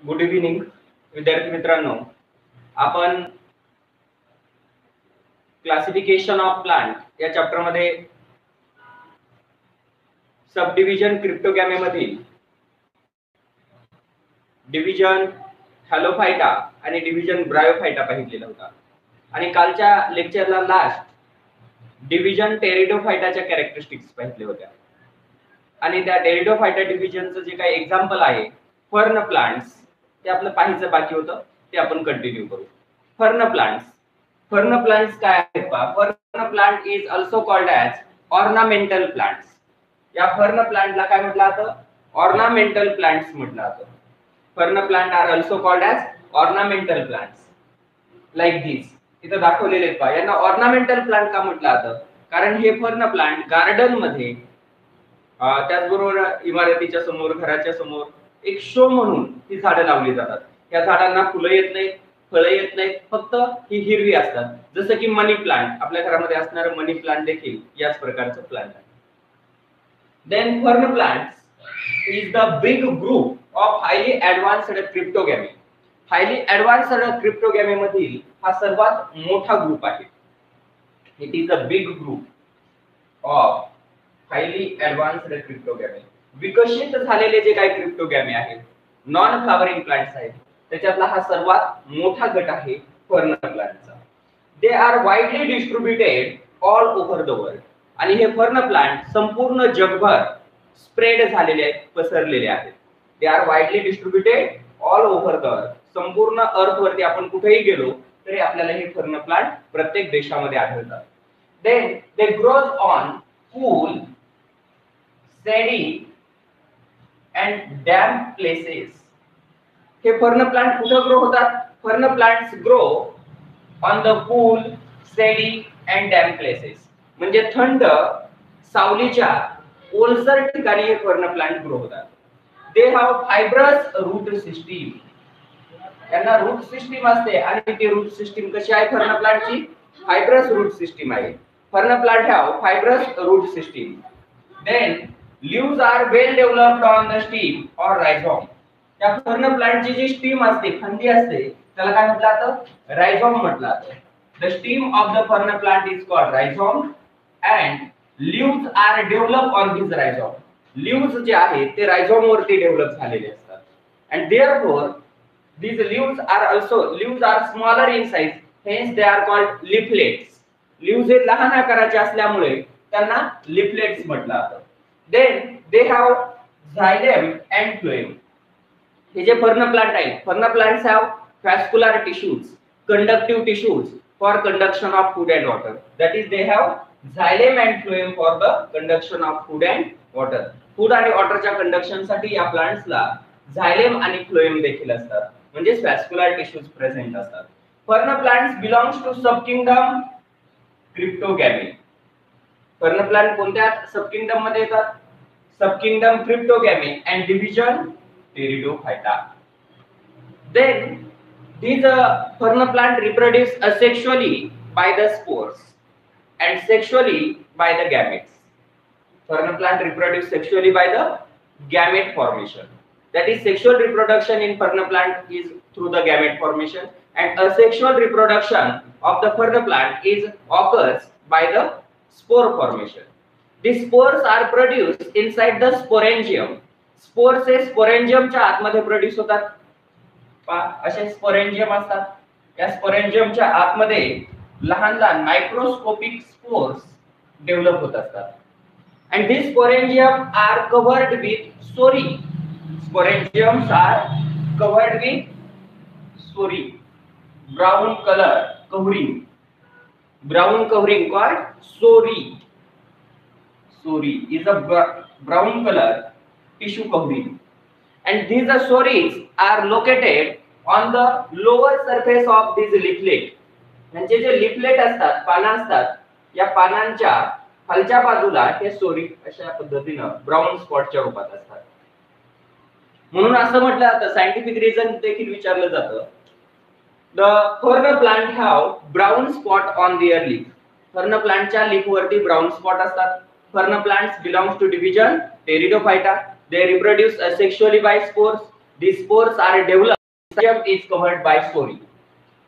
Good evening विद्यार्थी मित्रांनो. आपण क्लासिफिकेशन ऑफ प्लांट या चॅप्टर मध्ये सब डिव्हिजन क्रिप्टोगॅमे मधील डिव्हिजन हॅलोफायटा आणि डिव्हिजन ब्रायोफायटा पाहिलेला होता आणि कालच्या लेक्चरला लास्ट डिव्हिजन टेरिडोफायटाच्या कॅरेक्टरिस्टिक्स पाहिल्या होत्या आणि त्या टेरिडोफायटा डिव्हिजनचं जे काही एक्झाम्पल आहे फर्न प्लांट्स ते आपलं पाहायचं बाकी होतं, ते आपण कंटिन्यू करू. फर्न प्लांट्स काय आहेत पहा. Fern plant is also called as ornamental plants. या फर्न प्लांटला काय म्हटलं जातं? ऑर्नामेंटल प्लांट्स म्हटलं जातं. Fern plant are also called as ornamental plants like this. इथं दाखवलेले आहेत पहा. यांना ऑर्नामेंटल प्लांट का म्हटलं जातं? कारण हे फर्न प्लांट गार्डन मध्ये त्याचबरोबर इमारतीच्या समोर, घराच्या समोर एक शो म्हणून ही झाडं लावली जातात. या झाडांना फुलं येत नाहीत, फळं येत नाहीत, फक्त ही हिरवी असतात. जसं की मनी प्लांट, आपल्या घरामध्ये असणारं मनी प्लांट देखील याच प्रकारचं प्लांट आहे. Then fern plants is the big group of highly advanced cryptogamy. Highly advanced cryptogamy मधील हा सर्वात मोठा ग्रुप आहे. It is a big group of highly advanced cryptogamy. विकसित झालेले जे काही क्रिप्टोगॅमी आहेत, नॉन फ्लावरिंग प्लांट्स आहेत, त्याच्यातला हा सर्वात मोठा गट आहे फर्न प्लांटचा. They are widely distributed all over the world. आणि हे फर्न प्लांट संपूर्ण जगभर स्प्रेड झालेले आहेत, पसरलेले आहेत. They are widely distributed all over the earth. संपूर्ण अर्थ वरती आपण कुठेही गेलो तरी आपल्याला हे फर्न प्लांट प्रत्येक देशामध्ये आढळतात. Then they grows on cool, sandy and damp places. हे फर्न प्लांट कुठे ग्रो होतात? Fern plants grow on the cool, sandy and damp places. म्हणजे थंड, सावलीच्या, ओलसर ठिकाणी हे फर्न प्लांट ग्रो होतात. They have fibrous root system. यांना रूट सिस्टीम असते आणि ती रूट सिस्टीम कशी आहे फर्न प्लांटची? फायब्रस रूट सिस्टीम आहे. Fern plant have fibrous root system. Then leaves are well developed on the stem or rhizome. या फर्न प्लांटची जी स्टीम असते, फांदी असते, त्याला काय म्हटलं जातं? रायझोम म्हटलं जातं. The stem of the fern plant is called rhizome and leaves are developed on this rhizome. Leaves जे आहेत ते रायझोम वरती डेव्हलप झालेले असतात. And therefore these leaves are smaller in size, hence they are called leaflets. Leaves हे लहान आकाराचे असल्यामुळे त्यांना लिफलेट्स म्हटलं जातं. Then they have xylem and phloem. हे जे फर्न प्लांट आहेत, fern plants have vascular tissues, conductive tissues for conduction of food and water. That is they have xylem and phloem for the conduction of food and water. Food आणि वॉटरच्या conduction साठी या प्लांट्सला झायलेम आणि phloem देखील असतात, म्हणजे vascular tissues present असतात. Fern plants belongs to sub kingdom cryptogamy. Fern plant कोणत्या सब किंगडम मध्ये येतात? Sub kingdom cryptogamy and division pteridophyta. Then these fern plant reproduce asexually by the spores and sexually by the gametes. Fern plant reproduce sexually by the gamete formation. That is, sexual reproduction in fern plant is through the gamete formation, and asexual reproduction of the fern plant occurs by the spore formation. These spores are produced inside the sporangium. Spores हे sporangium च्या आतमध्ये produce होतात. असे sporangium असतात. या स्पोरेंजियमच्या आतमध्ये लहान लहान मायक्रोस्कोपिक स्पोर्स डेव्हलप होत असतात. And these sporangium are covered with sori. Sporangiums are covered with sori, brown color covering. Brown covering called sori. Sori is a brown color tissue covering. And these sories are located on the lower surface of these leaflet. म्हणजे जे leaflet असतात, पानं असतात, या पानांच्या खालच्या बाजूला हे सोरी अशा पद्धतीनं ब्राउन स्पॉटच्या रूपात असतात. म्हणून असं म्हटलं जातं, सायंटिफिक रिझन देखील विचारलं जातं, the fern plant have brown spot on their leaf. Fern प्लांटच्या लीफ वरती ब्राउन स्पॉट असतात. Fern plants belongs to division pteridophyta. They reproduce asexually by spores. The spores are developed. Stem is covered by story.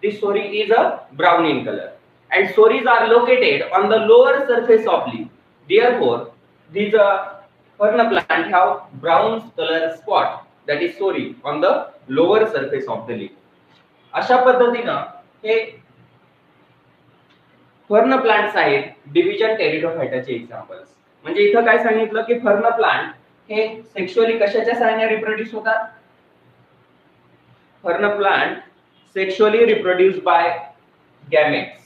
This story is a brown in color, and stories are located on the lower surface of leaf. Therefore, these fern plant have brown color spot, that is story, on the lower surface of the leaf. अशा पद्धतीनं हे fern plants आहेत division टेरिडोफाइटाचे examples. म्हणजे इथं काय सांगितलं की fern plant हे सेक्शुअली कशाच्या सहाय्याने रिप्रोड्यूस होतात. Fern plant sexually reproduce by gametes.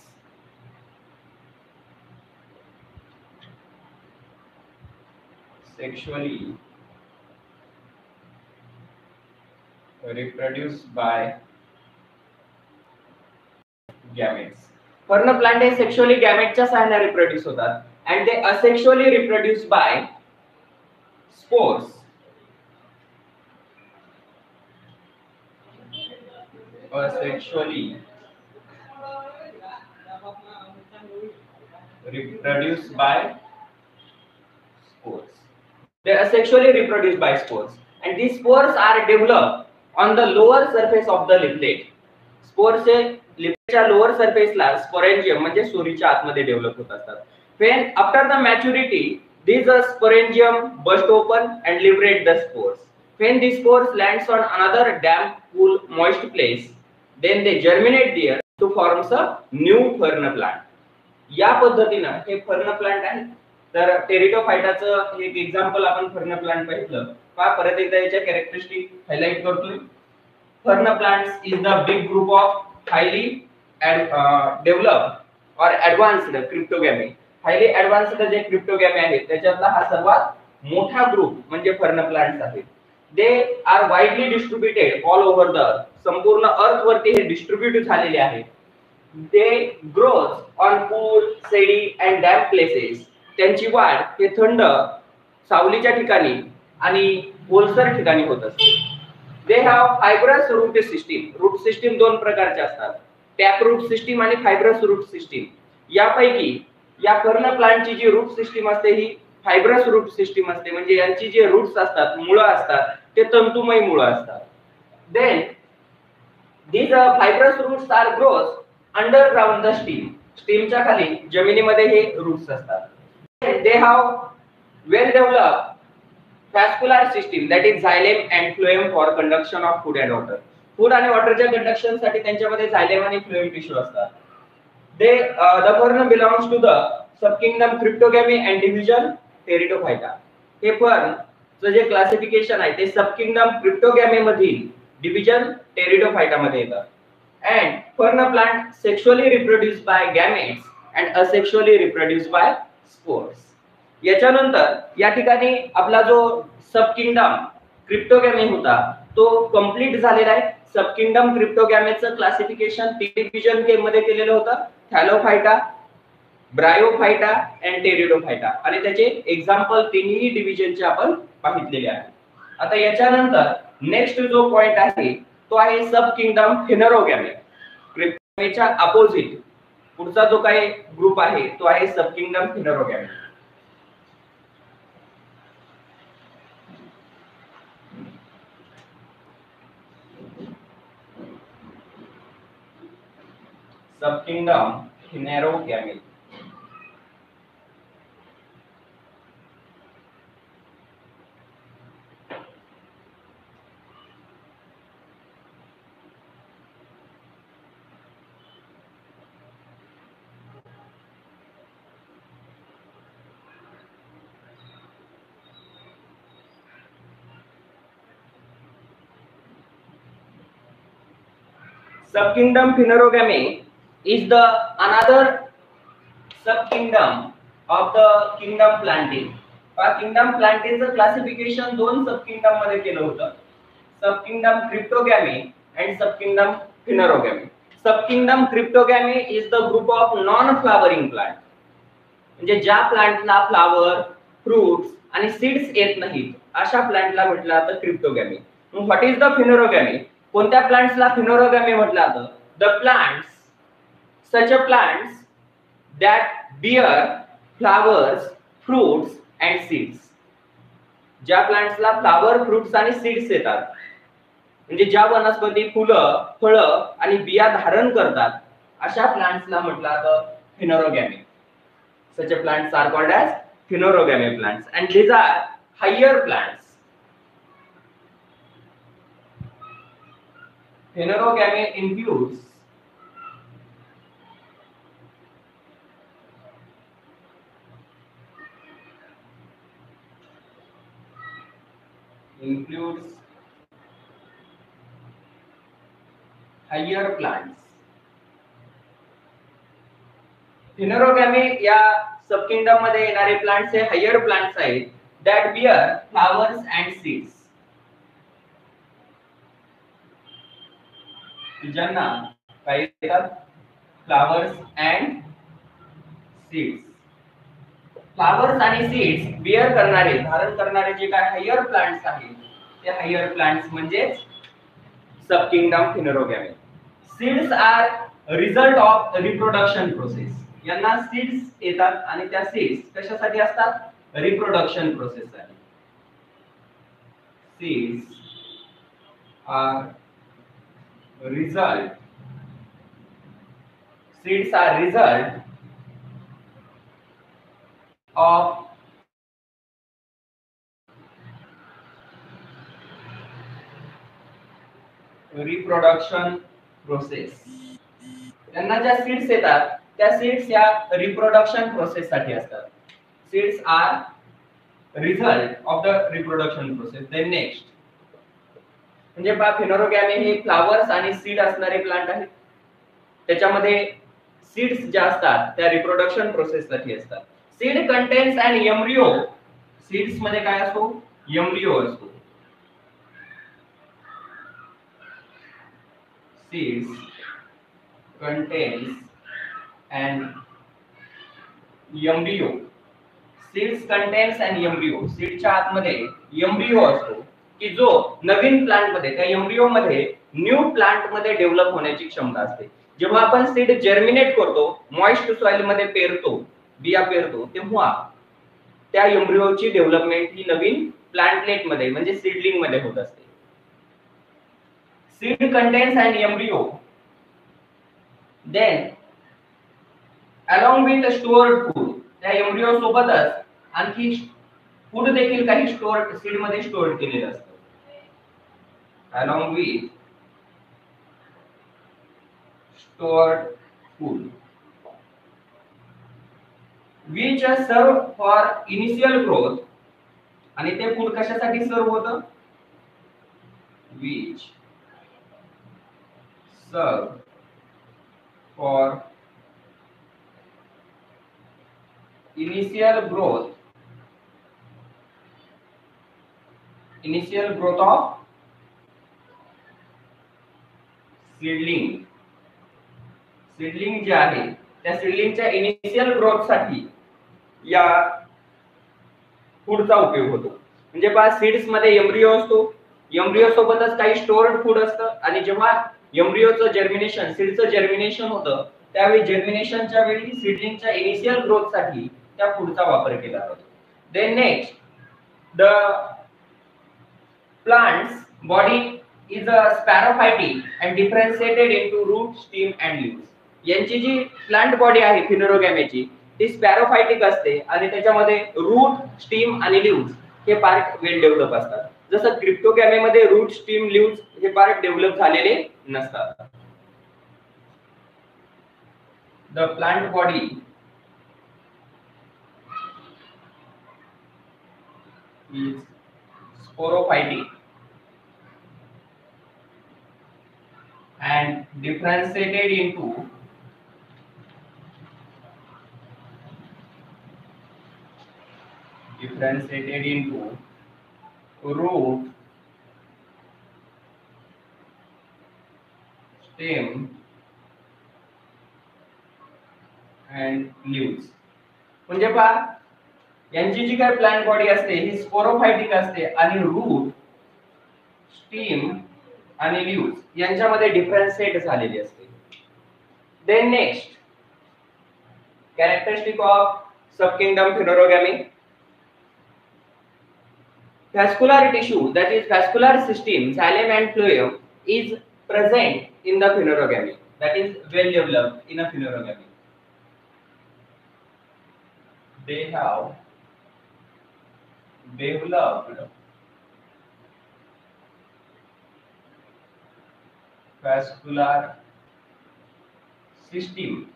Sexually reproduced by gametes. Fern plant हे सेक्शुअली गॅमेटच्या सहाय्याने रिप्रोड्यूस होतात, and they asexually reproduce by spores. Asexually reproduce by spores. They are sexually reproduced by spores, and these spores are developed on the lower surface of the leaflet. Spores हे leafletच्या lower surface ला sporangium म्हणजे सुरीच्या आतमध्ये develop होत असतात. When after the maturity, these sporangium burst open and liberate the spores. When these spores lands on another damp, cool, moist place, then they germinate there to forms a new fern plant. या पद्धतीनं हे fern plant आहे. तर टेरिडोफाइटाचं एक example आपण fern plant पाहिलं. परत एकदा याच्या कॅरेक्टरिस्टिक हायलाइट करतोय. Fern plants is the big group of highly developed और ऍडव्हान्स्ड क्रिप्टोगॅमी. हायली ऍडव्हान्स्ड जे क्रिप्टोगॅमी आहेत त्याच्यातला हा सर्वात मोठा ग्रुप म्हणजे फर्न प्लांट्स आहेत. They are widely distributed all over the earth. संपूर्ण अर्थ वरती हे डिस्ट्रीब्युट झालेले आहेत. They grows on cool, shady and damp places. त्यांची वाढ हे थंड, सावलीच्या ठिकाणी आणि ओलसर ठिकाणी होत असते. They have fibrous root system. Root system दोन प्रकारचे असतात, टॅप रूट सिस्टीम आणि फायब्रस रूट सिस्टीम. यापैकी या फर्न प्लांटची जी रूट सिस्टीम असते ही फायब्रस रूट सिस्टीम असते. म्हणजे यांची जे रूट्स असतात, मुळं असतात, ते तंतुमय मुळं असतात. Then these fibrous roots are grows underground the stem. स्टेमच्या खाली जमिनीमध्ये हे रूट्स असतात. They have well developed vascular system, that is xylem and phloem for conduction of food and water. Food आणि वॉटरच्या कंडक्शन साठी त्यांच्यामध्ये xylem आणि phloem टिश्यू असतात. The fern belongs to the subkingdom Cryptogamy and division Pteridophyta. हे fern चं जे classification आहे ते सबकिंगडम क्रिप्टोगॅमी मधील डिव्हिजन टेरिडोफाइटा मध्ये येतं. And fern plant sexually reproduced by gametes and asexually reproduced by spores. याच्यानंतर या ठिकाणी आपला जो सबकिंगडम क्रिप्टोगॅमी होता तो कंप्लीट झालेला आहे. सबकिंगडम क्रिप्टोगॅमीचं क्लासिफिकेशन तीन डिव्हिजन के मध्ये केलेलं होतं, थॅलोफाइटा, ब्रायोफाइटा अँड टेरिडोफाइटा, आणि त्याचे एक्झाम्पल तिन्ही डिव्हिजनचे आपण पाहिलेले आहे. आता याच्यानंतर नेक्स्ट जो पॉइंट आहे तो आहे सब किंगडम फिनरोगॅमी. क्रिप्टोगॅमीच्या अपोजिट पुढचा जो काही ग्रुप आहे तो आहे sub kingdom phanerogamy. Sub kingdom phanerogamy. Subkingdom Phanerogamy is the another subkingdom of the kingdom Plantae. Kingdom Plantae चं क्लासिफिकेशन दोन सबकिंगडम मध्ये केलं होतं, सबकिंगडम क्रिप्टोगॅमी and subkingdom Phanerogamy. Subkingdom Cryptogamy is the group of non-flowering plant. म्हणजे ज्या प्लांटला फ्लावर, फ्रुट्स आणि seeds येत नाहीत अशा प्लांटला म्हटलं जातं cryptogamy. What is the phanerogamy? कोणत्या प्लांट्सला फिनोरोगॅमी म्हटलं जातं? The plants, such a plants that bear flowers, fruits and seeds. ज्या प्लांट्सला फ्लावर, फ्रुट्स आणि सीड्स येतात म्हणजे ज्या वनस्पती फुलं, फळं आणि बिया धारण करतात अशा प्लांट्सला म्हटलं जातं फिनोरोगॅमी. Such a plants are called as phenerogamy plants, and these are higher plants. Phenerogamy includes higher plants. फिनोरोगॅमी या सब किंगडम मध्ये येणारे प्लांट्स हे हायर प्लांट्स आहेत that bear flowers and seeds. ज्यांना काय येतात फ्लावर्स अँड सीड्स. फ्लावर्स आणि सीड्स बिअर करणारे, धारण करणारे जे काय हायर प्लांट्स आहेत ते हायर प्लांट्स म्हणजे sub kingdom phanerogamy. Seeds are result of reproduction process. यांना सीड्स येतात आणि त्या सीड्स कशासाठी असतात? रिप्रोडक्शन प्रोसेस साठी. Seeds are result of reproduction process. त्यांना ज्या सीड्स येतात त्या सीड्स या रिप्रोडक्शन प्रोसेस साठी असतात. Seeds are result of the reproduction process. Then next म्हणजे फिनोरोगॅमी हे फ्लावर्स आणि सीड असणारे प्लांट आहेत. त्याच्यामध्ये सीड्स ज्या असतात त्या रिप्रोडक्शन प्रोसेस साठी असतात. Seed contains and embryo. Seeds मध्ये काय असतो? एम्ब्रियो असतो. Seeds contains an embryo. Seeds contains an embryo. सीडच्या आतमध्ये एम्ब्रियो असतो की जो नवीन प्लांट मध्ये, त्या एम्ब्रियो मध्ये न्यू प्लांट मध्ये डेव्हलप होण्याची क्षमता असते. जेव्हा आपण सीड जर्मिनेट करतो, मॉइस्ट सॉइल मध्ये पेरतो, बिया पेरतो, तेव्हा त्या एम्ब्रियोची डेव्हलपमेंट ही नवीन प्लांटलेट मध्ये म्हणजे सीडलिंग मध्ये होत असते. Seed contains an embryo. Then along with stored food, त्या एम्ब्रियो सोबतच आणखी फूड देखील काही स्टोअर सीड मध्ये स्टोअर केलेलं असतं. along with stored food which serve for initial growth. आणि ते फूड कशासाठी सर्व होतं? which serve for initial growth of seedling. Seedling जे आहे त्या सीडलिंगच्या इनिशियल ग्रोथ साठी या फूडचा उपयोग होतो. म्हणजे पहा सीड्स मध्ये एम्ब्रियो असतो, एम्ब्रियो सोबतच काही स्टोअर्ड फूड असतं आणि जेव्हा एम्ब्रियोचं जर्मिनेशन, सीडचं जर्मिनेशन होतं त्यावेळी जर्मिनेशनच्या वेळी सीडलिंगच्या इनिशियल ग्रोथ साठी त्या फूडचा वापर केला जातो. Then next the plants body is a sporophytic and differentiated into root, stem and leaves. यांची जी प्लांट बॉडी आहे फिनोरोगॅमीची ती स्पॅरोफायटिक असते आणि त्याच्यामध्ये रूट, स्टीम आणि लीव्स हे पार्ट वेल डेव्हलप असतात. जसं क्रिप्टोगॅमी मध्ये रूट, स्टीम, लीव्स हे पार्ट डेव्हलप झालेले नसतात. The plant body is sporophytic and differentiated into root, stem and leaves. म्हणजे पहा यांची जी काही प्लांट बॉडी असते ही स्पोरोफायटिक असते आणि रूट, स्टीम आणि लीव्स यांच्यामध्ये डिफरन्शिएट झालेली असते. Then next characteristic of sub kingdom phanerogamy. vascular tissue, that is vascular system, xylem and phloem, is present in the phenerogamy, that is well developed in a phenerogamy. They have developed vascular system,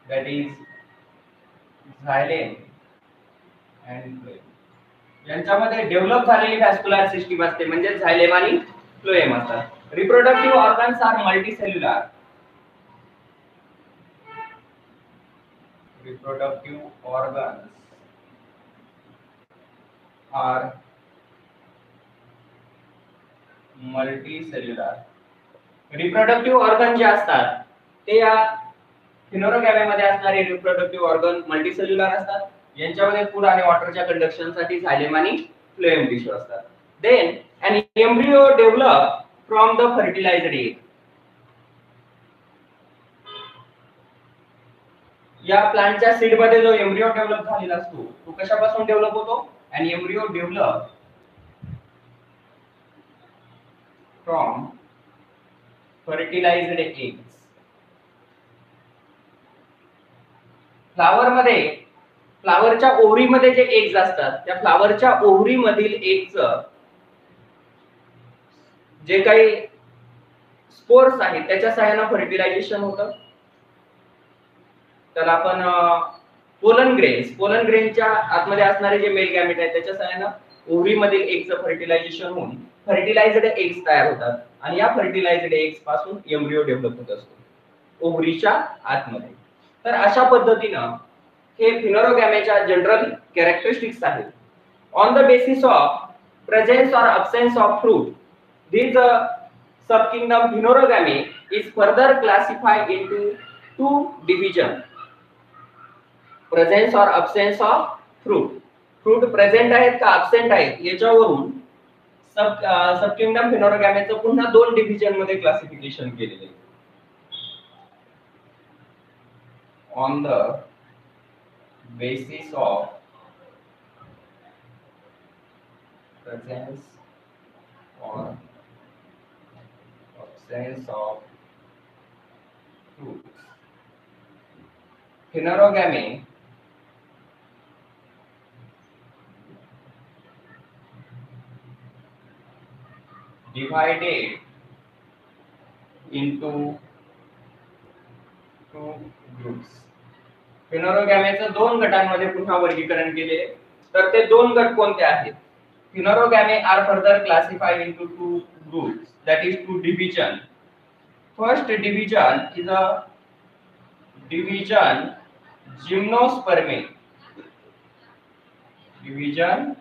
that is xylem and phloem. यांच्यामध्ये develop झालेली vascular system असते म्हणजे xylem आणि phloem असतात. Reproductive organs are multicellular. Reproductive organs are multicellular. Reproductive organ जे असतात ते या फिनोरोगॅमीमध्ये असणारे रिप्रोडक्टिव्ह ऑर्गन मल्टीसेल्युलर असतात. यांच्यामध्ये फूड आणि वॉटरच्या कंडक्शन साठी झायलेम आणि फ्लोएम टिश्यू असतात. Then an embryo develop from the fertilized egg. या प्लांटच्या सीड मध्ये जो एम्ब्रियो डेव्हलप झालेला असतो तो कशापासून डेव्हलप होतो? an embryo develop from fertilized eggs. फ्लावरच्या ओव्हरी मध्ये जे एग्स असतात त्या फ्लावरच्या ओव्हरी मधील एगचं जे काही स्पोर्स आहेत त्याच्या सहाय्याने फर्टिलायझेशन होतं. त्याला आपण पोलन ग्रेनच्या आतमध्ये असणारे जे मेल गॅमेट आहेत त्याच्या सहाय्याने ओव्हरी मधील एगचं फर्टिलायझेशन होऊन फर्टिलायझड एग्स तयार होतात आणि या फर्टिलायझड एग्स पासून एम्ब्रियो डेव्हलप होत असतो ओव्हरीच्या आतमध्ये. तर अशा पद्धतीनं हे फिनोरोगॅमीच्या जनरल कॅरेक्टरिस्टिक्स आहेत. On the basis of presence or absence of fruit, this subkingdom phenerogamy is further classified into two divisions: presence or absence of fruit. Fruit present आहेत का absent आहेत याच्यावरून सबकिंगडम फिनोरोगॅमीचं पुन्हा दोन डिव्हिजन मध्ये क्लासिफिकेशन केलेले आहे. On the basis of presence or absence of fruits. Phenerogamy divided into two groups. फिनोरोगॅमीचं दोन गटांमध्ये पुन्हा वर्गीकरण केले. तर ते दोन गट कोणते आहेत? Phenerogamy are further classified into two groups, that is two division. First division is a division gymnospermae. Division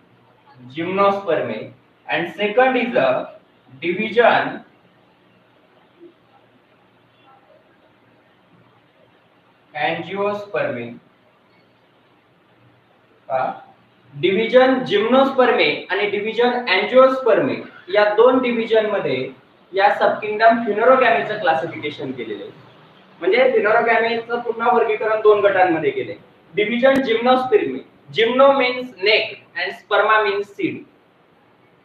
gymnospermae, and second is a division angiospermae. Division gymnospermae आणि डिव्हिजन अँजिओस्पर्मे या दोन डिव्हिजन मध्ये या सबकिंगडम फिनोरोगॅमीचं क्लासिफिकेशन केलेले आहे. म्हणजे फिनोरोगॅमीचं पुन्हा वर्गीकरण दोन गटांमध्ये केले. Division gymnospermae, gymno means naked and sperma means seed.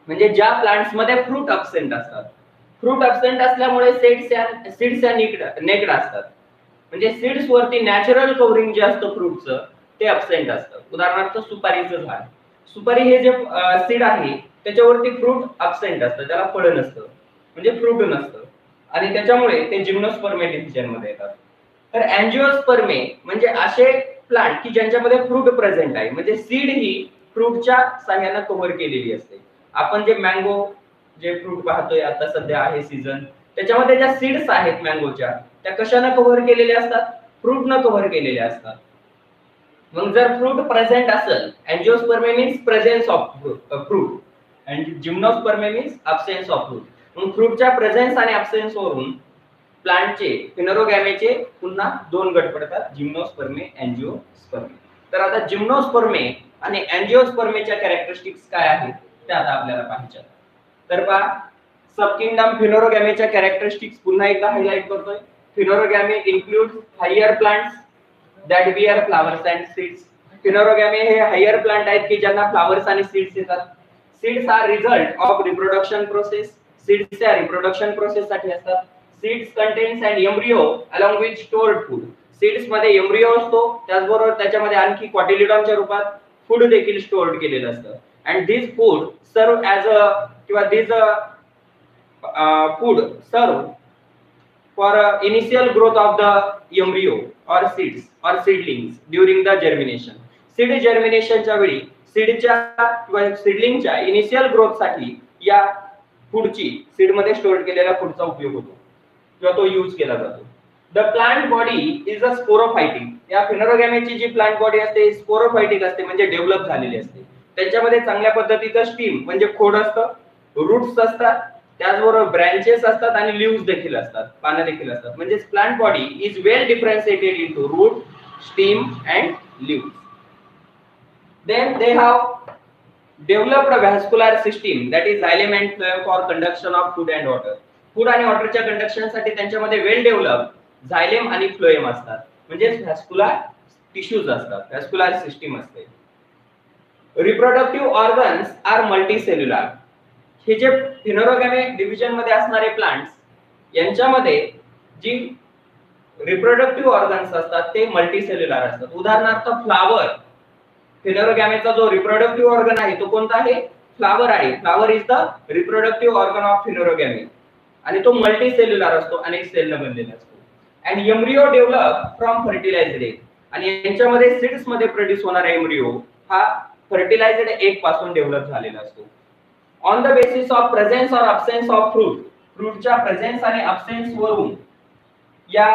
म्हणजे ज्या प्लांट्स मध्ये फ्रूट अब्सेंट असतात. फ्रूट अब्सेंट असल्यामुळे सीड्स या नेक्ड असतात. म्हणजे सीड्स वरती नॅचरल कव्हरिंग जे असतं फ्रूटचं ते अब्सेंट असतं. उदाहरणार्थ सुपारीचं झाड, सुपारी हे जे सीड आहे त्याच्यावरती फ्रूट अब्सेंट असतं, त्याला फळं नसतं म्हणजे फ्रूट नसतं आणि त्याच्यामुळे ते जिम्नोस्पर्मे डिव्हिजन मध्ये येतात. तर अँजिओस्पर्मे म्हणजे असे प्लांट की ज्यांच्यामध्ये फ्रूट प्रेझेंट आहे, म्हणजे सीड ही फ्रूटच्या साह्याने कव्हर केलेली असते. आपण जे मँगो जे फ्रूट पाहतोय आता सध्या आहे सीझन, त्याच्यामध्ये ज्या सीड्स आहेत मँगोच्या त्या कशाने कव्हर केलेल्या असतात? फ्रूटने कव्हर केलेल्या असतात. मग जर फ्रूट प्रेझेंट असेल, अँजिओस्पर्मे मीन्स प्रेझेन्स ऑफ फ्रूट आणि जिम्नोस्पर्मे मीन्स अब्सेन्स ऑफ फ्रूट. मग फ्रूटच्या प्रेझेन्स आणि अब्सेन्स वरून प्लांटचे फिनोरोगॅमीचे पुन्हा दोन गट पडतात, जिम्नोस्पर्मे, अँजिओस्पर्मे. तर आता जिम्नोस्पर्मे आणि अँजिओस्पर्मेच्या कॅरेक्टरिस्टिक्स काय आहेत त्या आता आपल्याला पाहायच्या. तर पहा, सबकिंगडम फिनोरोगॅमीच्या कॅरेक्टरिस्टिक्स पुन्हा एकदा हायलाइट करतोय. Phanerogamy includes higher plants that bear flowers and seeds. Phanerogamy हे हायर प्लांट आहेत की ज्यांना फ्लावर्स आणि सीड्स येतात. Seeds are result of reproduction process. Seeds या रिप्रोडक्शन प्रोसेस साठी असतात. Seeds contains and embryo along with stored food. Seeds मध्ये एम्ब्रियो असतो, त्याचबरोबर त्याच्यामध्ये आणखी क्वाटिलिडॉनच्या रूपात फूड देखील स्टोअर्ड केलेलं असतं. अँड दिस फूड सर्व ॲज अ किंवा दिस food serve for initial growth of the embryo or seeds or seedlings during the germination. Seed जर्मिनेशनच्या वेळी सीडच्या किंवा सीडलिंगच्या इनिशियल ग्रोथ साठी या फूडची सीड मध्ये स्टोअर केलेल्या फूडचा उपयोग होतो किंवा तो यूज केला जातो. The plant body is a sporophytic. या फिनोरोगॅमीची जी प्लांट बॉडी असते स्पोरोफायटिक असते, म्हणजे डेव्हलप झालेली असते. त्यांच्यामध्ये चांगल्या पद्धतीचं स्टीम म्हणजे खोड असतं, रूट्स असतात, त्याचबरोबर ब्रँचेस असतात आणि लीव्स देखील असतात, पानं देखील असतात. म्हणजे plant body is well differentiated into root, stem and leaves. Then they have developed vascular system that is xylem and phloem for conduction of food and water. Food आणि वॉटरच्या कंडक्शन साठी त्यांच्यामध्ये वेल डेव्हलप झायलेम आणि फ्लोएम असतात, म्हणजे vascular tissues असतात, vascular system असते. Reproductive organs are multicellular. हे जे फिनोरोगॅमी डिव्हिजन मध्ये असणारे प्लांट्स यांच्यामध्ये जी रिप्रोडक्टिव्ह ऑर्गन्स असतात ते मल्टीसेल्युलर असतात. उदाहरणार्थ फ्लावर, फिनोरोगॅमीचा जो रिप्रोडक्टिव्ह ऑर्गन आहे तो कोणता आहे? फ्लावर आहे. Flower is the reproductive organ of phanerogamy आणि तो मल्टीसेल्युलर असतो, अनेक सेलने बनलेला असतो. And embryo develop from fertilized egg. आणि यांच्यामध्ये सीड्स मध्ये प्रोड्यूस होणारा एम्ब्रियो हा फर्टिलायझ्ड एग पासून डेव्हलप झालेला असतो. On the basis of presence और अब्सेन्स ऑफ फ्रूट. फ्रूटच्या प्रेझेन्स आणि अब्सेन्स वरून या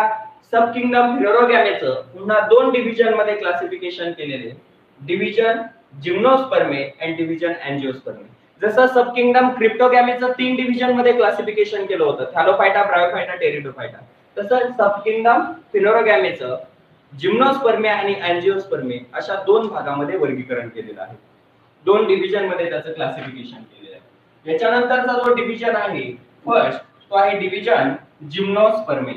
सब किंगडम फिनोरोगॅमीचं पुन्हा दोन डिव्हिजन मध्ये क्लासिफिकेशन केलेले. Division gymnospermae and division angiospermae. जसं सब किंगडम क्रिप्टोगॅमीचं 3 डिव्हिजन मध्ये क्लासिफिकेशन केलं होतं, थॅलोफायटा, ब्रायोफायटा, टेरिडोफायटा. तसं सब किंगडम फिनोरोगॅमीचं जिम्नोस्पर्मे आणि अँजिओस्पर्मे अशा 2 भागामध्ये वर्गीकरण केलेलं आहे. 2 डिव्हिजन मध्ये त्याचं क्लासिफिकेशन केलेलं आहे. याच्यानंतरचा जो डिव्हिजन आहे फर्स्ट, तो आहे डिव्हिजन जिम्नोस्पर्मे.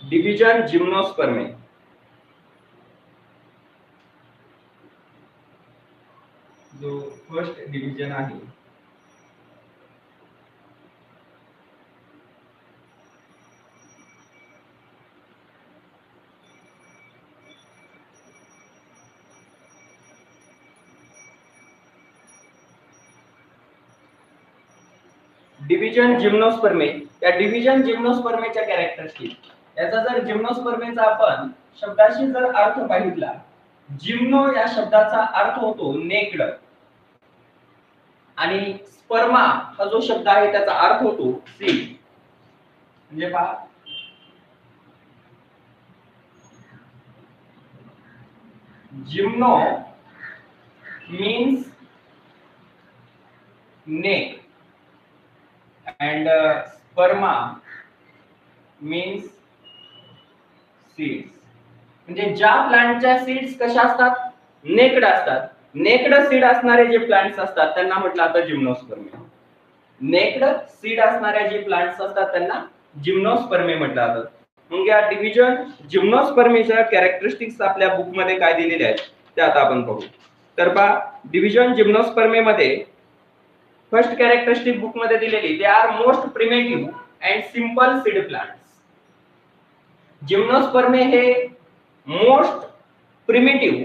डिव्हिजन जिम्नोस्पर्मे जो फर्स्ट डिव्हिजन आहे डिव्हिजन जिम्नोस्पर्मे. या डिव्हिजन जिम्नोस्पर्मेच्या कॅरेक्टरिस्टिक, याचा जर जिम्नोस्पर्मेचा आपण शब्दाशी जर अर्थ पाहितला, जिम्नो या शब्दाचा अर्थ होतो नेक्ड आणि स्पर्मा हा जो शब्द आहे त्याचा अर्थ होतो सीड. म्हणजे पहा, gymno means neck and sperma means seeds. म्हणजे ज्या प्लांटच्या सीड्स कशा असतात? नेक्ड असतात. नेक्ड सीड असणारे जे प्लांट्स असतात त्यांना म्हटलं जातं जिम्नोस्पर्मे. नेक्ड सीड असणारे जे प्लांट्स असतात त्यांना जिम्नोस्पर्मे म्हटलं जातं. मग या डिव्हिजन जिम्नोस्पर्मेच्या कॅरेक्टरिस्टिक्स आपल्या बुक मध्ये काय दिलेले आहेत ते आता आपण पाहू. तर पहा, डिव्हिजन जिम्नोस्पर्मे मध्ये फर्स्ट कॅरेक्टरिस्टिक बुक मध्ये दिलेली, they are most primitive and simple seed plants. Gymnospermae हे मोस्ट प्रिमिटिव्ह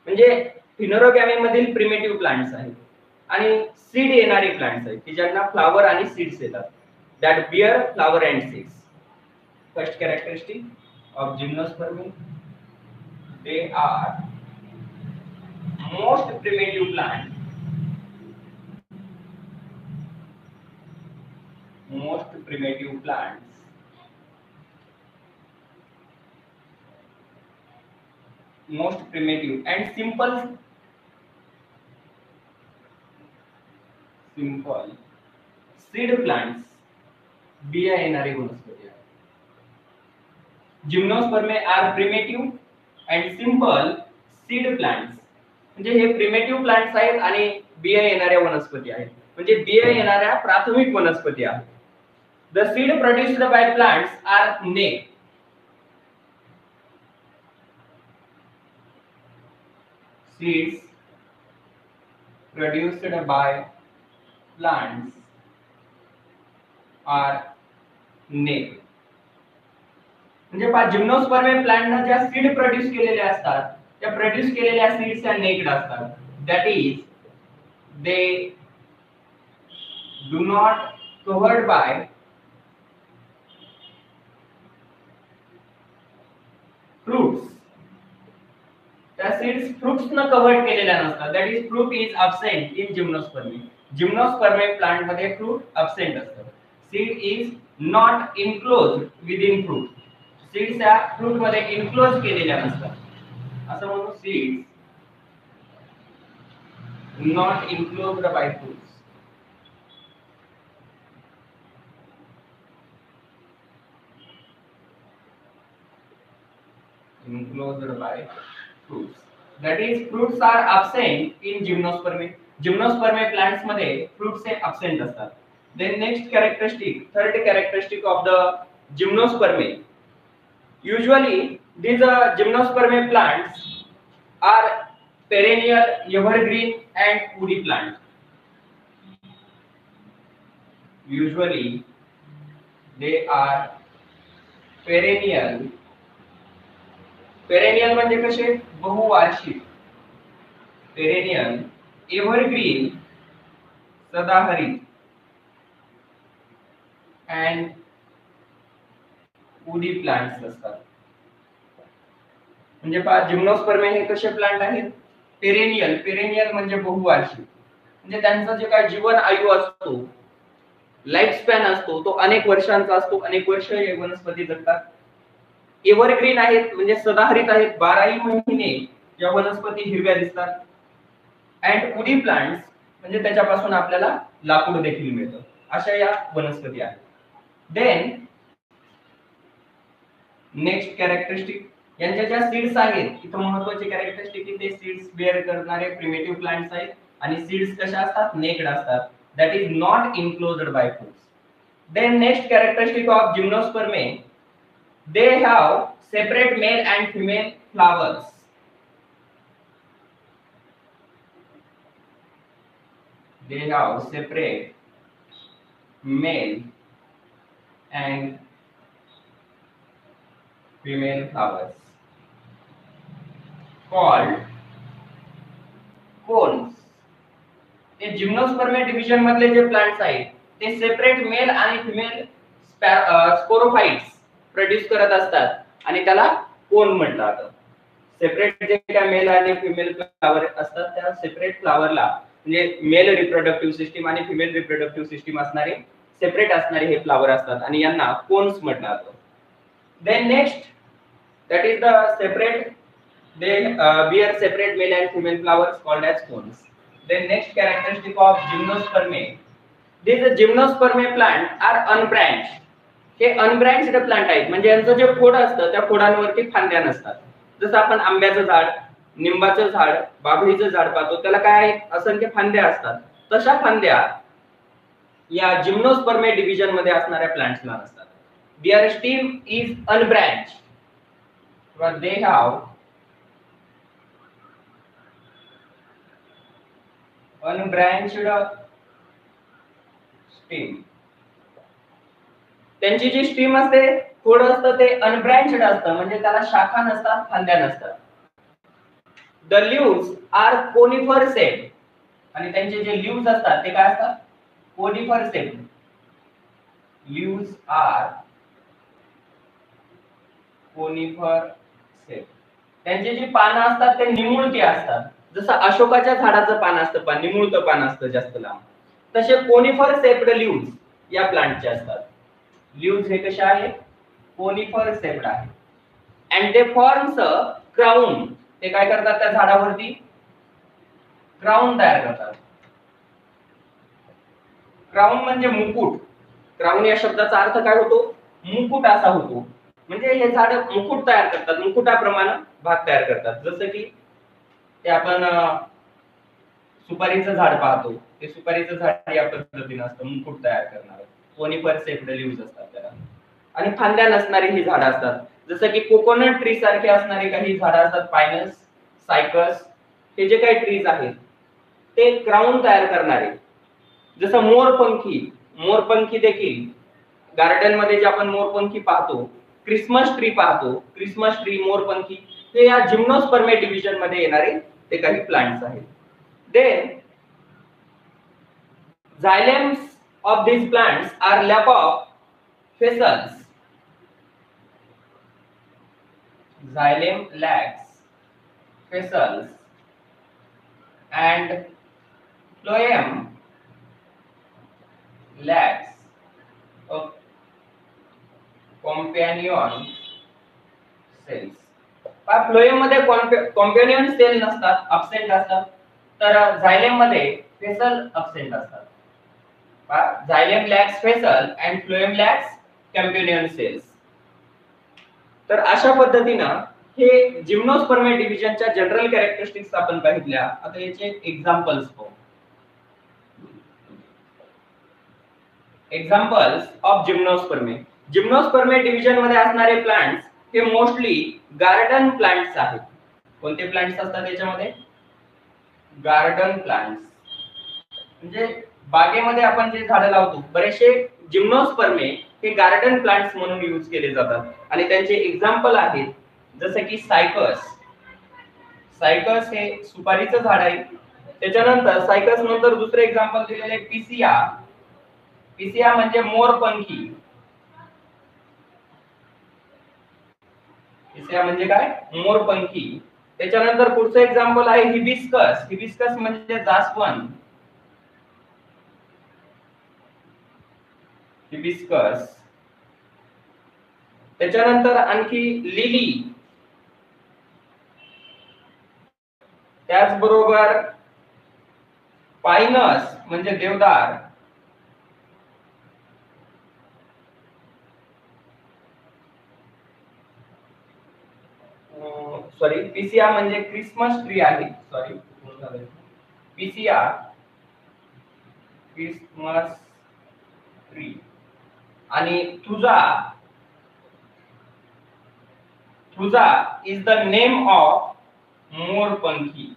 म्हणजे फिनोरोगॅमी मधील प्रिमिटिव्ह प्लांट्स आहेत आणि सीड येणारे प्लांट्स आहेत की ज्यांना फ्लावर आणि सीड्स येतात, that bear flower and seeds. First characteristic of gymnospermae, they are most primitive plant, most primitive plants, most primitive and simple seed plants, बिया येणारी वनस्पती आहे. Gymnospermae are primitive and simple seed plants. म्हणजे हे primitive plants आहेत आणि बिया येणाऱ्या वनस्पती आहेत, म्हणजे बिया येणाऱ्या प्राथमिक वनस्पती आहेत. The seed produced by plants are naked. Seeds produced by plants are naked. म्हणजे पहा जिम्नोस्पर्म हे प्लांटने ज्या सीड प्रोड्यूस केलेल्या असतात त्या प्रोड्यूस केलेल्या सीड्स ह्या नेकेड असतात. That is they do not covered by fruits. त्या सीड्स फ्रूट्स न कव्हर केलेल्या नसतात. That is fruit is absent in gymnosperm. Gymnosperm plant मध्ये फ्रूट अब्सेंट असतं. Seed is not enclosed within fruit. Seeds या fruit मध्ये enclose केलेल्या नसतात. असं म्हणून seeds not enclosed by fruits. Enclosed by fruits. That is, fruits are absent in gymnosperm. Gymnosperm plants मध्ये fruits हे absent असतात. Then next characteristic, third characteristic of the gymnosperm. Usually these gymnosperm plants are perennial, evergreen and woody plant. Usually they are perennial. Perennial म्हणजे कसे बहुवार्षिक. Perennial, evergreen सदाहरित and woody plants असतात. म्हणजे पहा जिम्नोस्पर्म हे कसे प्लांट आहेत पेरेनियल. पेरेनियल म्हणजे बहुवार्षिक. म्हणजे त्यांचा जे काय जीवन आयु असतो, लाईफ स्पॅन असतो, तो अनेक वर्षांचा असतो. अनेक वर्ष हे वनस्पती जगतात. एव्हरग्रीन आहेत म्हणजे सदाहरित आहेत. 12ही महिने या वनस्पती हिरव्या दिसतात. अँड वुडी प्लांट्स म्हणजे त्याच्यापासून आपल्याला लाकूड देखील मिळतं. अशा या वनस्पती आहेत. देन नेक्स्ट कॅरेक्टरिस्टिक, यांच्या ज्या सीड्स आहेत इथं महत्त्वाची कॅरेक्टरिस्टिक की ते सीड्स बेअर करणारे प्रिमिटिव्ह प्लांट्स आहेत आणि सीड्स कशा असतात नेकेड असतात. That is not enclosed by fruits. Then next characteristic of gymnosperm, they have separate male and female flowers. They have separate male and female flowers called cones. हे gymnosperm division मधले जे plants आहेत ते separate mail आणि female sporophytes produce करत असतात आणि त्याला कोन म्हटलं जातं. सेपरेट जे काय मेल आणि फिमेल फ्लावर असतात त्या सेपरेट फ्लावरला म्हणजे मेल रिप्रोडक्टिव्ह सिस्टीम आणि फिमेल रिप्रोडक्टिव्ह सिस्टीम असणारे सेपरेट असणारे हे फ्लावर असतात आणि यांना कोन्स म्हटलं जातं. Then next that is the separate they bear separate male and female flowers called as cones. Then next characteristic of gymnosperm, these gymnosperm plant are unbranched. हे अनब्रँच्ड plant आहेत म्हणजे यांचं जे खोड असतं त्या खोडांवरती फांद्या नसतात. जसं आपण आंब्याचं झाड, निंबाचं झाड, बाभळीचं झाड पाहतो त्याला काय आहे असंख्य फांद्या असतात. तशा फांद्या या जिम्नोस्पर्म डिव्हिजन मध्ये असणाऱ्या प्लांट्सला असतात. Their stem is unbranched or they have unbranched stem. त्यांची जी स्टीम असते खोड असतं ते अनब्रँच्ड असतं म्हणजे त्याला शाखा नसतात, फांद्या नसतात. The leaves are conifer shape आणि त्यांचे जे लीव्हज असतात ते काय असतात conifer shape. Leaves are conifer shape. त्यांची जी पानं असतात ते निमुळती असतात. जसं अशोकाच्या झाडाचं पान असतं निमुळतं पान असतं जास्त लांब, तसे कोनिफर शेप्ड लीव्हज या प्लांटचे असतात. लीव्हज हे कशा आहेत कोनिफर शेप्ड आहे. And they forms a crown. ते काय करतात त्या झाडावरती क्राउन तयार करतात. क्राउन म्हणजे मुकुट. क्राउन या शब्दाचा अर्थ काय होतो मुकुट असा होतो. म्हणजे हे झाड मुकुट तयार करतात, मुकुटाप्रमाणे भाग तयार करतात. जसं की ते आपण सुपारीचं झाड पाहतो, ते सुपारीचं झाड या पद्धतीने असतं मुकुट तयार करणार. कोनिफर सेपड लीव्हज असतात त्याला. आणि फांद्या नसणारी ही झाडं असतात, जसं की कोकोनट ट्री सारखे असणारी काही झाडं असतात, पायनस, सायकस, हे जे काही ट्रीज आहेत ते क्राऊन तयार करणारे. जसं मोरपंखी देखील गार्डन मध्ये जे आपण मोरपंखी पाहतो, क्रिसमस ट्री पाहतो, क्रिसमस ट्री, मोरपंखी, हे या जिम्नोस्पर्मे डिव्हिजन मध्ये येणारे ते काही प्लांट्स आहेत. Then xylems of these plants are lap of facets. Xylem lacks facets and phloem lacks a companion cells. Phloem मध्ये कॉम्पॅनियन सेल नसतात, अब्सेंट असतात, तर झायलेम मध्ये फेसल अब्सेंट असतात. Xylem lacks fascicle and phloem lacks companion cells. तर अशा पद्धतीनं हे जिम्नोस्पर्मे डिव्हिजनच्या जनरल कॅरेक्टरिस्टिक्स आपण पाहितल्या. आता याचे एक्झाम्पल्स पाहू. Examples of gymnospermae. Gymnospermae division मध्ये असणारे प्लांट्स हे मोस्टली गार्डन प्लांट्स आहेत. कोणते प्लांट्स असतात याच्यामध्ये? गार्डन प्लांट्स, म्हणजे बागेमध्ये आपण जे झाडं लावतो, बरेचसे जिम्नोस्पर्मे हे गार्डन प्लांट्स म्हणून यूज केले जातात. आणि त्यांचे एक्झाम्पल आहेत जसं की सायकस. सायकस हे सुपारीचं झाड आहे. त्याच्यानंतर सायकस नंतर दुसरे एक्झाम्पल दिलेले पिसिया. पिसिया म्हणजे मोरपंखी. पिसिया म्हणजे काय? मोरपंखी. त्याच्यानंतर पुढचं एक्झाम्पल आहे हिबिस्कस. हिबिस्कस म्हणजे जास्वंद. हिबिस्कस. त्याच्यानंतर आणखी लिली. त्याचबरोबर पायनस म्हणजे देवदार. सॉरी, पिसिया म्हणजे क्रिसमस ट्री आहे. सॉरी, पिसिया क्रिसमस ट्री. आणि तुझा इज द नेम ऑफ मोरपंखी.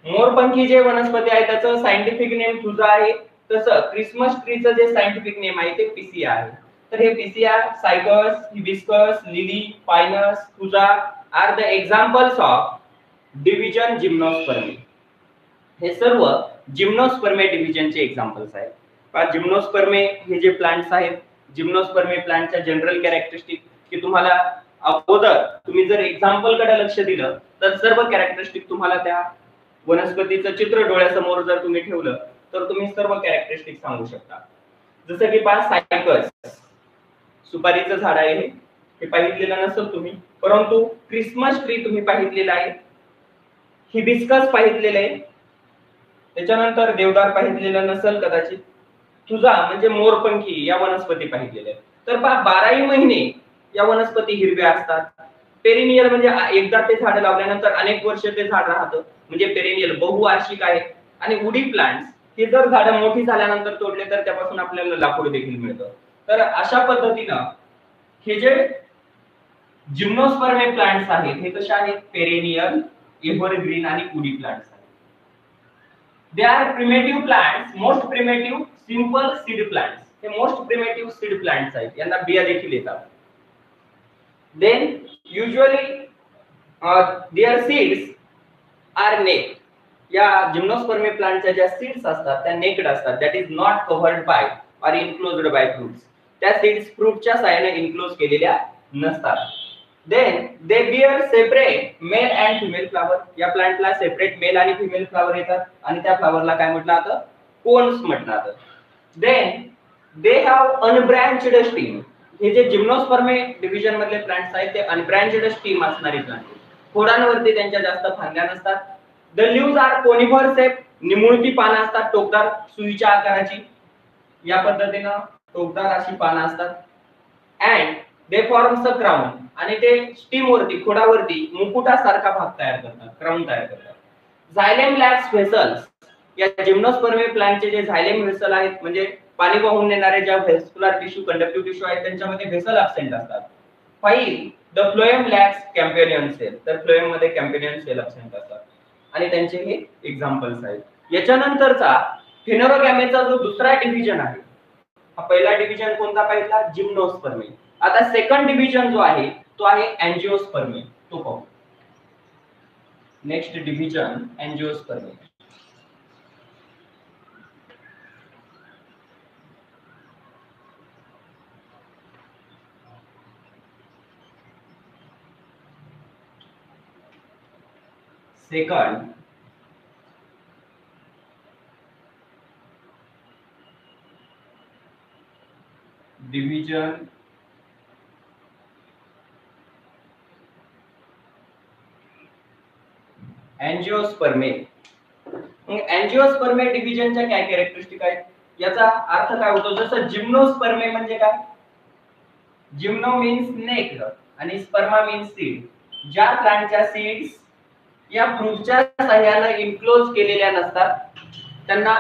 मोरपंखी जे वनस्पती आहे त्याचं सायंटिफिक नेम तुझा आहे, तसं क्रिसमस ट्रीचं जे सायंटिफिक नेम आहे ते पिसिया आहे. तर हे picea, cycas, hibiscus, lily, pinus, thuja are the examples of division gymnospermae. हे सर्व जिम्नोस्पर्मे डिव्हिजनचे एक्झाम्पल्स आहेत. जिम्नोस्पर्मे हे जे प्लांट्स आहेत, जिम्नोस्पर्मे प्लांटच्या जनरल कॅरेक्टरिस्टिक, की तुम्हाला अगोदर तुम्ही जर एक्झाम्पल कडे लक्ष दिलं तर सर्व कॅरेक्टरिस्टिक तुम्हाला त्या वनस्पतीचं चित्र डोळ्यासमोर जर तुम्ही ठेवलं तर तुम्ही सर्व कॅरेक्टरिस्टिक सांगू शकता. जसं की सायकस, सुपारीचं झाड आहे, हे पाहिलेलं नसेल तुम्ही, परंतु क्रिसमस ट्री तुम्ही पाहिलेलं आहे, हिबिस्कस पाहिलेलं आहे, त्याच्यानंतर देवदार पाहिलेलं नसेल कदाचित, तुझा म्हणजे मोरपंखी या वनस्पती पाहिलेल्या आहेत. तर 12ही महिने या वनस्पती हिरव्या असतात. पेरिनियल म्हणजे एकदा ते झाड लावल्यानंतर अनेक वर्ष ते झाड राहतं, म्हणजे पेरिनियल बहुवार्षिक आहे. आणि वुडी प्लांट्स हे जर झाडं मोठी झाल्यानंतर तोडले तर त्यापासून आपल्याला लाकूड देखील मिळतं. तर अशा पद्धतीनं हे जे जिम्नोस्पर्मे प्लांट्स आहेत हे कशा आहेत? पेरिनियल, एव्हरग्रीन आणि वुडी प्लांट्स आहेत. They are primitive plants, most primitive simple seed plants. हे मोस्ट प्रिमेटिव्ह सीड प्लांट्स आहेत, यांना बिया देखील येतात. Then usually their seeds are naked. या जिम्नोस्पर्मे प्लांटच्या ज्या सीड्स असतात त्या नेक्ड असतात, that is not covered by or enclosed by fruits. त्या सीड्स फ्रूटच्या साहाय्याने इनक्लोज केलेल्या नसतात. Then they bear separate male and female flower. या प्लांटला सेपरेट मेल आणि फिमेल फ्लावर येतात आणि त्या फ्लावरला काय म्हटलं जातं? कोन्स म्हटलं जातं. Then they have unbranched stem. हे जे जिम्नोस्पर्मे डिव्हिजन मधले प्लांट्स आहेत ते अनब्रँच्ड स्टीम असणारे प्लांट. खोडांवरती त्यांच्या जास्त फांद्या नसतात. The leaves are conifer shape. निमुळती पानं असतात, टोकदार सुईच्या आकाराची. या पद्धतीनं टोकदार अशी पानं असतात. And they forms a crown. आणि ते स्टीम वरती, खोडावरती मुकुटासारखा भाग तयार करतात, क्राउन तयार करतात. Xylem lacks vessels. या जिम्नोस्पर्मी प्लांटचे जे झायलेम व्हेसल आहेत म्हणजे पाणी वाहून नेणारे ज्या व्हेस्क्युलर टिश्यू कंडक्टिव्ह टिश्यू आहेत त्यांच्यामध्ये व्हेसल ॲब्सेंट असतात. 5 द फ्लोएम लॅक्स कॅम्पेनियन सेल, तर फ्लोएम मध्ये कॅम्पेनियन सेल ॲब्सेंट असतात आणि त्यांचे हे एक्झाम्पल्स आहेत. याच्यानंतरचा फिनोरोगॅमेचा जो दुसरा डिव्हिजन आहे, हा पहिला डिव्हिजन कोणता पाहिला? जिम्नोस्पर्मी. आता सेकंड डिव्हिजन जो आहे तो आहे अँजिओस्पर्मी, तो पाहू. Next division angiospermae. Second division angiospermae. Angiospermae डिव्हिजनच्या काय कॅरेक्टरिस्टिक आहेत? याचा अर्थ काय होतो? जसं जिम्नोस्पर्मी म्हणजे काय? जिम्नो मीन्स नेक आणि स्पर्मा मीन्स सीड. ज्या प्लांटच्या सीड्स या फ्रूटच्या साह्याने इन्क्लोज केलेल्या नसतात त्यांना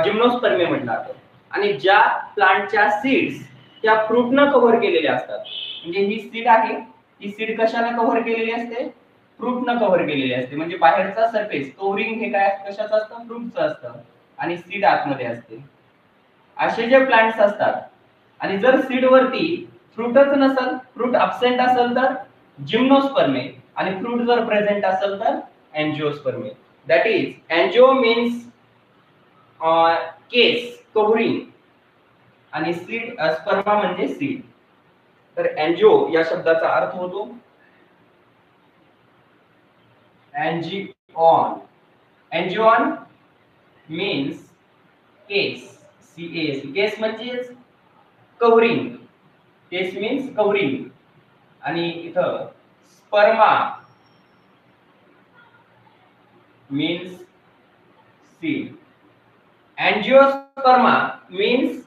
जिम्नोस्पर्मी म्हणतात. आणि ज्या प्लांटच्या सीड्स त्या फ्रूटनं कव्हर केलेल्या असतात, म्हणजे ही सीड आहे, ही सीड कशाने कव्हर केलेली असते? फ्रूटनं कव्हर केलेली असते. म्हणजे बाहेरचा सरफेस कव्हरिंग हे काय कशाचं असतं? फ्रूटचं असतं आणि सीड आतमध्ये असते. असे जे प्लांट्स असतात आणि जर सीड वरती फ्रूटच नसेल, फ्रूट ॲब्सेंट असेल तर जिम्नोस्पर्मी आणि फ्रूट जर प्रेझेंट असेल तर अँजिओस्पर्मी. That is angio means case covering आणि सीड स्पर्मा म्हणजे सीड. तर अँजिओ या शब्दाचा अर्थ होतो अँजिओन. अँजिओन मीन्स केस, CAS. केस म्हणजे कव्हरिंग, केस मीन्स कव्हरिंग आणि इथं sperma means seed. Angiosperma means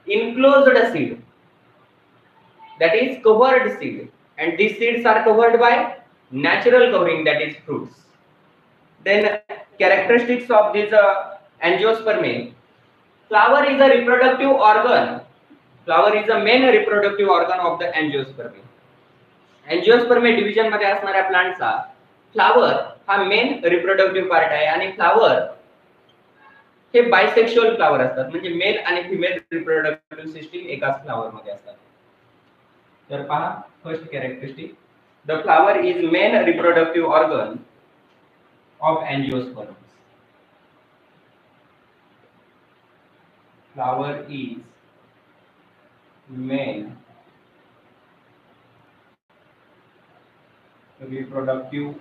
enclosed seed, that is covered seed, and these seeds are covered by natural covering, that is fruits. Then characteristics of this angiospermy: flower is a reproductive organ. Flower is the main reproductive organ of the angiospermy. Angiospermy division मध्ये असणाऱ्या प्लांटचा flower हा main reproductive part आहे आणि flower हे bisexual flower असतात, म्हणजे male आणि female reproductive system एकाच फ्लावर मध्ये असतात. तर पहा first characteristic, the flower is main reproductive organ of angiosperms. Flower is main reproductive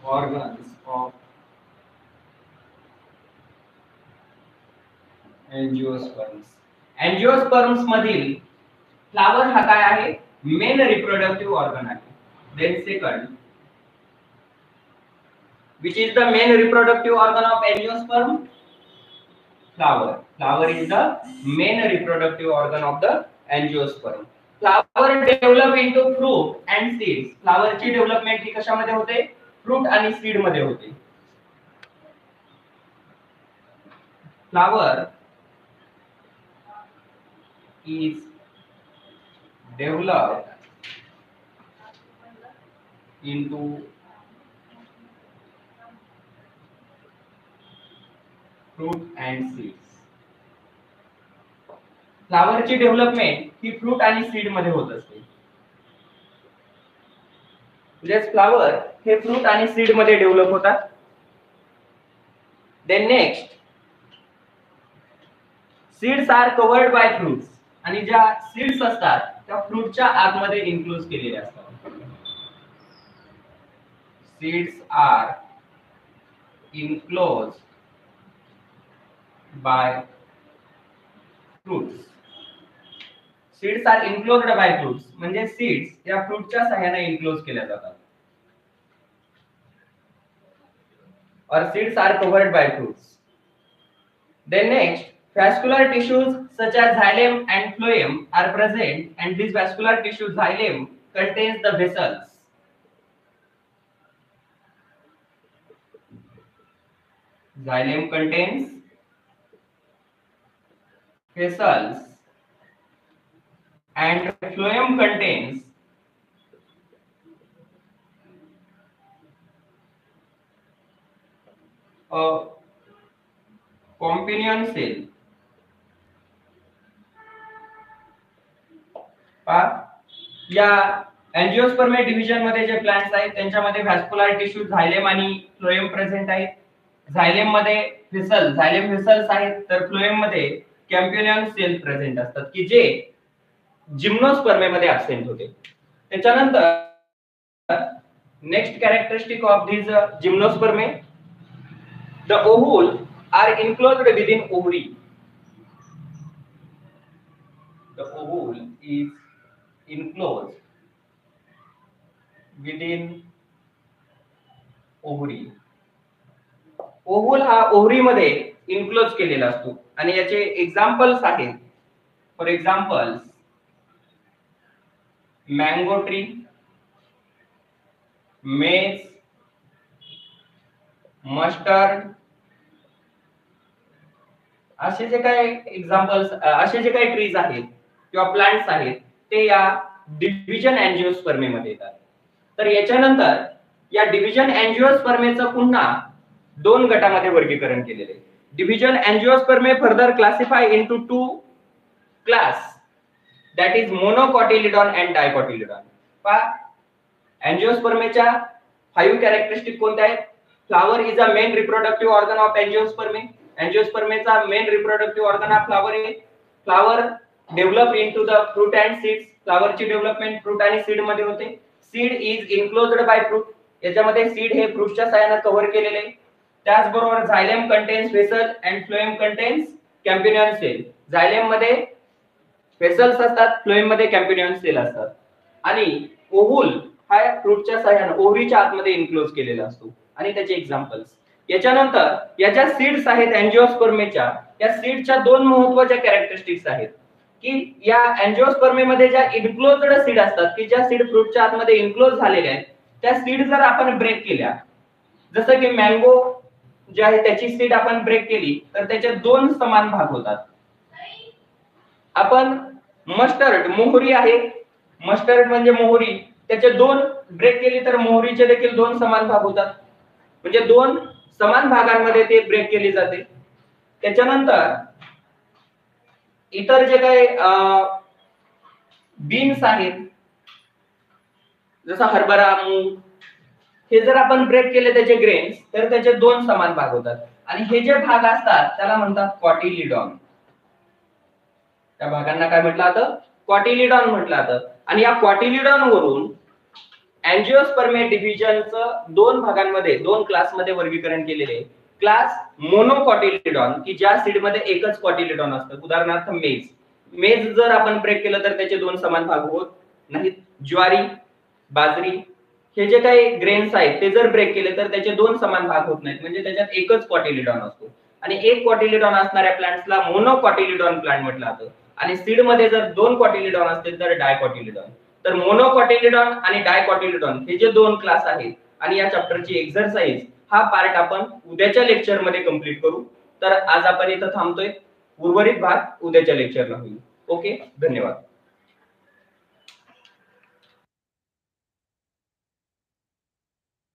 organs of angiosperms. Angiosperms मधील फ्लावर हा काय आहे? मेन रिप्रोडक्टिव्ह ऑर्गन आहे. Then second, which is the main reproductive organ of angiosperm? Flower. Flower is the main reproductive organ of the angiosperm. Flower develop into fruit and seeds. Flower ची development ही कशामध्ये होते? Fruit आणि seed मध्ये होते. Flower is developed into fruit and seeds. Flower ची development ही fruit आणि seed मध्ये होत असते. म्हणजे फ्लावर हे फ्रूट आणि सीड मध्ये डेव्हलप होतात. Then next, seeds are covered by fruits, आणि ज्या सीड्स असतात त्या फ्रूटच्या आतमध्ये इन्क्लोज केलेल्या असतात. Seeds are enclose by fruits. Seeds are enclosed by fruits म्हणजे सीड्स या फ्रूटच्या सहाय्याने इन्क्लोज केल्या जातात. और seeds are covered by fruits. Then next, vascular tissues such as xylem and phloem are present, and this vascular tissue xylem contains the vessels. Xylem contains vessels and phloem contains a companion cell. या angiosperm division मध्ये जे plants आहेत त्यांच्यामध्ये vascular tissue झायलेम आणि phloem present आहेत. झायलेम मध्ये झायलेम vessels आहेत, तर फ्लोएम मध्ये कॅम्पियन सेल प्रेझेंट असतात की जे जिम्नोस्पर्म मध्ये ऍब्सेंट होते. त्याच्यानंतर next characteristic of these gymnosperm, the ovule are enclosed within ovary. The ovule is enclosed within ovary. Oval हा ओव्हरी मध्ये इन्क्लोज केलेला असतो आणि याचे एक्झाम्पल्स आहेत. फॉर एक्झाम्पल मँगो ट्री, मेज, मस्टर्ड, असे जे काही एक्झाम्पल्स, असे जे काही ट्रीज आहेत किंवा प्लांट्स आहेत ते या डिव्हिजन अँजिओस्पर्म मध्ये येतात. तर याच्यानंतर या डिव्हिजन अँजिओस्पर्मचं पुन्हा दोन गटामध्ये वर्गीकरण केलेले आहे. Division angiosperm further classify into two class, that is monocotyledon and dicotyledon. अँजिओस्पर्मच्या 5 कॅरेक्टरिस्टिक कोणत्या आहेत? Flower is a main reproductive organ of angiosperm. अँजिओस्पर्मचा मेन रिप्रोडक्टिव्ह ऑर्गन हा फ्लावर आहे. Flower develop into the fruit and seeds. फ्लावरची development fruit आणि seed मध्ये होते. Seed is enclosed by fruit. याच्यामध्ये सीड हे फ्रूटच्या साहाय्याने कव्हर केलेले आहे. त्याचबरोबर xylem contains vessel and phloem contains companion cell. Xylem मध्ये व्हेसल्स असतात, फ्लोएम मध्ये कॅम्पियन सेल असतात. आणि ओव्हल हा फ्रूटच्या साहाय्याने ओव्हरीच्या आतमध्ये इन्क्लोज केलेला असतो आणि त्याचे एक्झाम्पल्स. याच्यानंतर याच्या सीड्स आहेत अँजिओस्पर्मच्या. या सीडच्या दोन महत्त्वाच्या कॅरेक्टरिस्टिक्स आहेत की या अँजिओस्पर्म मध्ये ज्या इन्क्लोज्ड सीड असतात की ज्या सीड फ्रूटच्या आतमध्ये इन्क्लोज झालेल्या आहेत, त्या सीड जर आपण ब्रेक केल्या, जसं की मँगो जे आहे त्याची सीड आपण ब्रेक केली तर त्याचे दोन समान भाग होतात. आपण मस्टर्ड, मोहरी आहे, मस्टर्ड म्हणजे मोहरी, त्याचे दोन ब्रेक केली तर मोहरीचे देखील दोन समान भाग होतात. म्हणजे दोन समान भागांमध्ये ते ब्रेक केली जाते. त्याच्यानंतर इतर जे काही बीन्स आहेत जसं हरभरा, मूग, हे जर आपण ब्रेक केले त्याचे ग्रेन्स तर त्याचे दोन समान भाग होतात आणि हे जे भाग असतात त्याला म्हणतात कॉटिलिडॉन. त्या भागांना काय म्हटलं जातं? कॉटिलिडॉन म्हटलं जातं. आणि या कॉटिलिडॉन वरून अँजिओस्पर्म डिव्हिजनचं दोन भागांमध्ये, दोन क्लासमध्ये वर्गीकरण केलेले आहे. क्लास मोनोकॉटिलिडॉन की ज्या सीड मध्ये एकच कॉटिलिडॉन असतं. उदाहरणार्थ मेज. मेज जर आपण ब्रेक केलं तर त्याचे दोन समान भाग होत नाहीत. ज्वारी, बाजरी हे जे काही ग्रेन्स आहेत ते जर ब्रेक केले तर त्याचे दोन समान भाग होत नाहीत. म्हणजे त्याच्यात एकच कॉटिलिडॉन असतो आणि एक कॉटिलिडॉन असणाऱ्या प्लांट्सला मोनोकॉटिलिडॉन प्लांट म्हटलं जातं. आणि सीड मध्ये जर दोन कॉटिलिडॉन असतील तर डायकॉटिलिडॉन. तर मोनोकॉटिलिडॉन आणि डायकॉटिलिडॉन हे जे दोन क्लास आहेत आणि या चॅप्टरची एक्सरसाइज हा पार्ट आपण उद्याच्या लेक्चर मध्ये कंप्लीट करू. तर आज आपण इथं थांबतोय. उर्वरित भाग उद्याच्या लेक्चरला होईल. ओके, धन्यवाद.